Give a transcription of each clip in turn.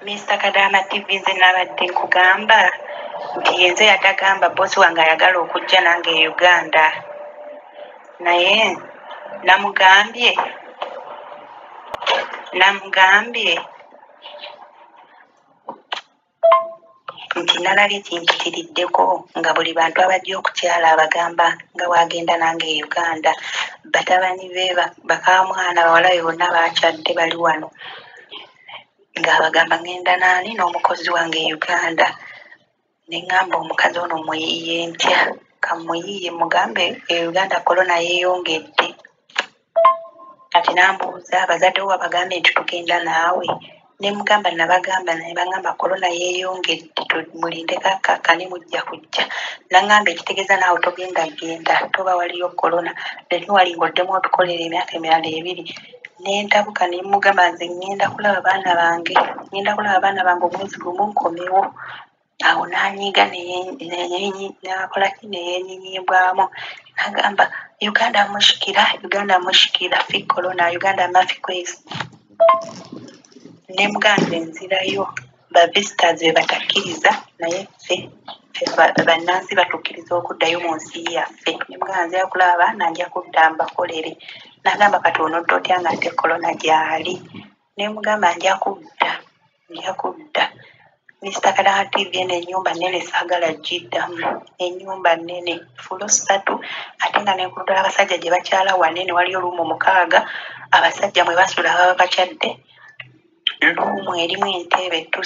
Mr. Kadama TV nze nabadde nkugamba nti yenze yatagamba bosi wange ayagala okujja nange e Uganda naye namugambye nti nalabye kimpitiriddeko nga buli bantu abajja okukyala abagamba nga wagenda nange e Uganda batabani be bakamwana bawala be bonna bakyadde bali wano ng'abagamba ngenda naani n'omukozi wange e Uganda ne ŋŋamba omukazi ono muyiiye ntya kamuyiiye mugambe e Uganda korona yeeyongedde kati nambuuza abazadde wo babagambe nti tugenda naawe ne mugamba nabagamba naye baŋŋamba korona yeeyongedde mulinde kakkakane mujja kujja naŋŋamba ekitegeeza naawe togenda genda toba waliyo korona leni walinga oddemu otukolera emyaka emirala 2 nentabuka ne mugamba nze ŋŋenda kulaba abaana bange omwezi gumu nkomewo awo nanyiga nakolaki neyeenyinyibwamu nagamba Uganda mushikira fi corona Uganda mafi kwezi ne muganda enzirayo ba visitors be batakkiriza naye ffe bannansi batukkiriza okuddayo mu nsi yaffe ne muganda nzira kulaba abaana nja kudda mbakolere nagamba kati onodda otya nga nte corona gyali ne mugamba nja kudda Mr. Kadama TV eno ennyumba nnene saagala giddamu ennyumba nnene fulo 3 ate nga nenkuluddala abasajja gye bakyala wanene waliyo luumu 6 abasajja mwe basula baba bakyadde luumu erimu entebe 2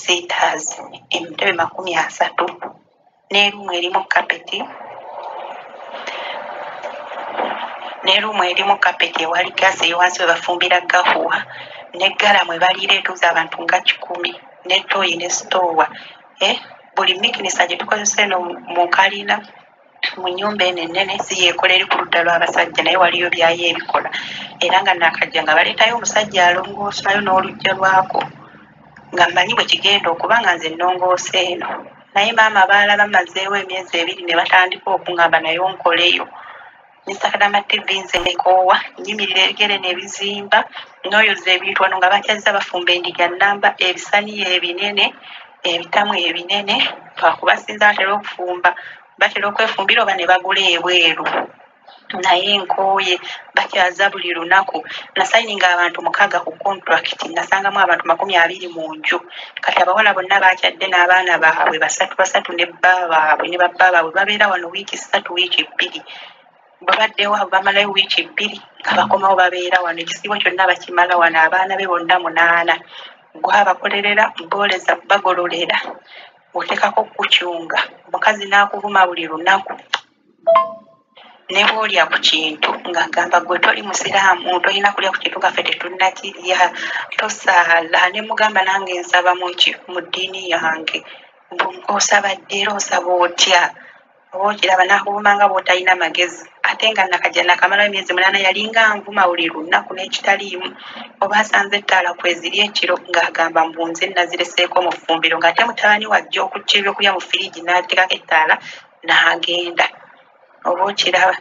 seaters entebe 30 ne luumu erimu kapeti ewali gaasi eyowansi we bafumbira gahuwa neggala mwe baliira etuuza abantu nga 10 ne toyi ne sitowa buli mikinisa gye tukozesa eno mu kalina mu nnyumba eno ennene si yeekola eri ku ludda lw'abasajja naye waliyo byayo ebikola era nga nakajja nga baleetayo omusajja alongoosayo n'olujja lwako nga mmanyi bwe kigenda okuba nga nze nnongoosa eno naye maama baalaba mazeewo emyezi 2 ne batandika okuŋŋamba naye onkoleyo Mr. Kadama TV nze nekoowa nyimirira ebigere n'ebizimba n'oyoza ebintu wano nga bakyazza bafumba endiga nnamba ebisaniya ebinene ebitamu ebinene twakubasinza batera okwefumbira oba ne bagula ebweru naye nkooye bakyaza buli lunaku nasayininga abantu 6 ku contract nasangamu abantu 20 mu nju kati abawala bonna bakyadde n'abaana baabwe basatu ne babba baabwe babeera wano wiiki 3 wiiki 2 babaddewo bamalayo wiiki 2 nga bakomawo babeera wano ekisiibo kyonna bakimala wano abaana be bonna 8 gwabakolerera mbooleza bagololera otekako kukyunga omukazi n'akuvuma buli lunaku ne bw'olya ku kintu ng'agamba gwe toli musiraamu tolina kulya ku kintu nga ffe tetunnakirya tosaala ne mugamba nange nsaba mu ddiini yange osaba ddi era osaba otya oba okiraba n'akuvuma nga bw'otalina magezi ate nga nakajja nakamalayo emyezi 8 yalinga nvuma buli lunaku n'ekitaliimu oba asanze ettaala kweziri ekiro ng'agamba mbunze nazireseeko mu ffumbiro ng'ate mutabani wajja okujja ebyokulya mu firiigi n'ateekako ettaala n'agenda oba okiraba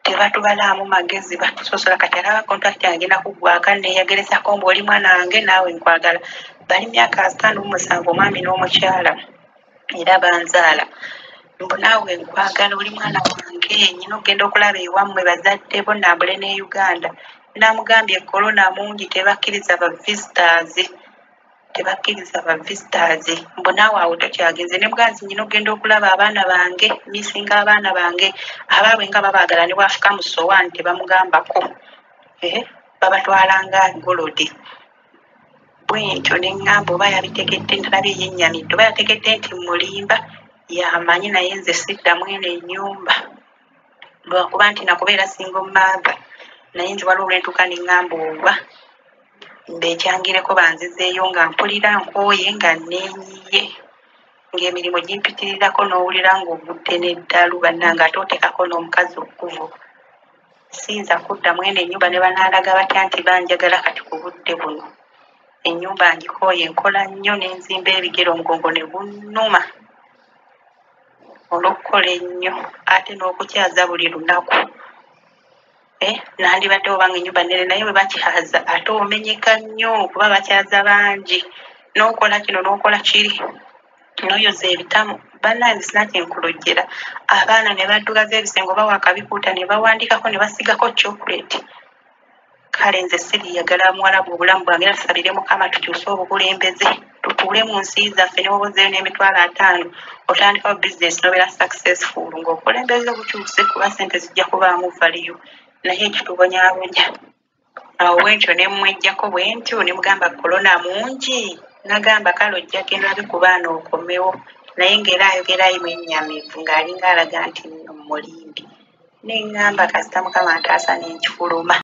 tebatubalaamu magezi batusosola kati alaba kontrakiti yange agenda kuggwaka neeyagerezako mbu oli mwana wange naawe nkwagala bali myaka 57 omwami n'omukyala era banzaala mbu naawe nkwagala oli mwana wange nyina okgenda okulaba ewammwe bazadde bo nambule ne Uganda namugambye korona mungi tebakkiriza ba visitors mbu naawe awo tokyagenze ne muganzi nyina okgenda okulaba abaana bange misinga abaana bange abaabwe nga babaagala ne bwafuka mu sowaani tebamugambako babatwalanga golodi bwentyo ne ŋŋamba oba yabitegedde nalabye yennyamidde oba yategedde nti mulimba yamanyi naye nze siddamu eno ennyumba lwakuba nti nakubeera singo maaba naye nzi waliwo olwentuka ne ŋŋamba oba mbeekyangireko banzizeeyo nga mpulira nkooye nga neenyiye ng'emirimu gimpitirirako n'owulira ng'ogudde n'eddalu bannange ate oteekako n'omukazi okkuvu siyinza kuddamu eno ennyumba ne banaalaga batya nti banjagala kati ku budde buno ennyumba ngikooye nkola nnyo n'enzimba ebigere omugongo ne gunnuma olw'okukola ennyo ate n'okukyaza buli lunaku nandibadde obanga ennyumba nnene naye bwe bakyaza ate omenyeka nnyo kuba bakyaza bangi n'okola kino n'okola kiri n'oyoza ebitamu bannange sinakyenkulojjera abaana ne baddugaza ebisengo bawa akabikuuta ne bawandikako ne basigako chocolate kale nze siriyagala muwalabu obulamu bwange era tusalire mukama tukyuse obukulembeze tutuule mu nsi zaffe ne wobozeeyo n'emitwalo 5 otandikawo bizinesi nobeera successful ng'okulembeze bukyuse kuba sente zijja kubaamu value naye ekitubonyaabonya awo bwentyo ne mmwejjako bwentyo ne mugamba korona mungi nagamba kale ojja genda olabe ku baana okomewo naye ng'era ayogerayo mwennyamivu ng'alinga alaga nti mulimbi ne ŋŋamba kasita mukama ntaasa n'enkifuluma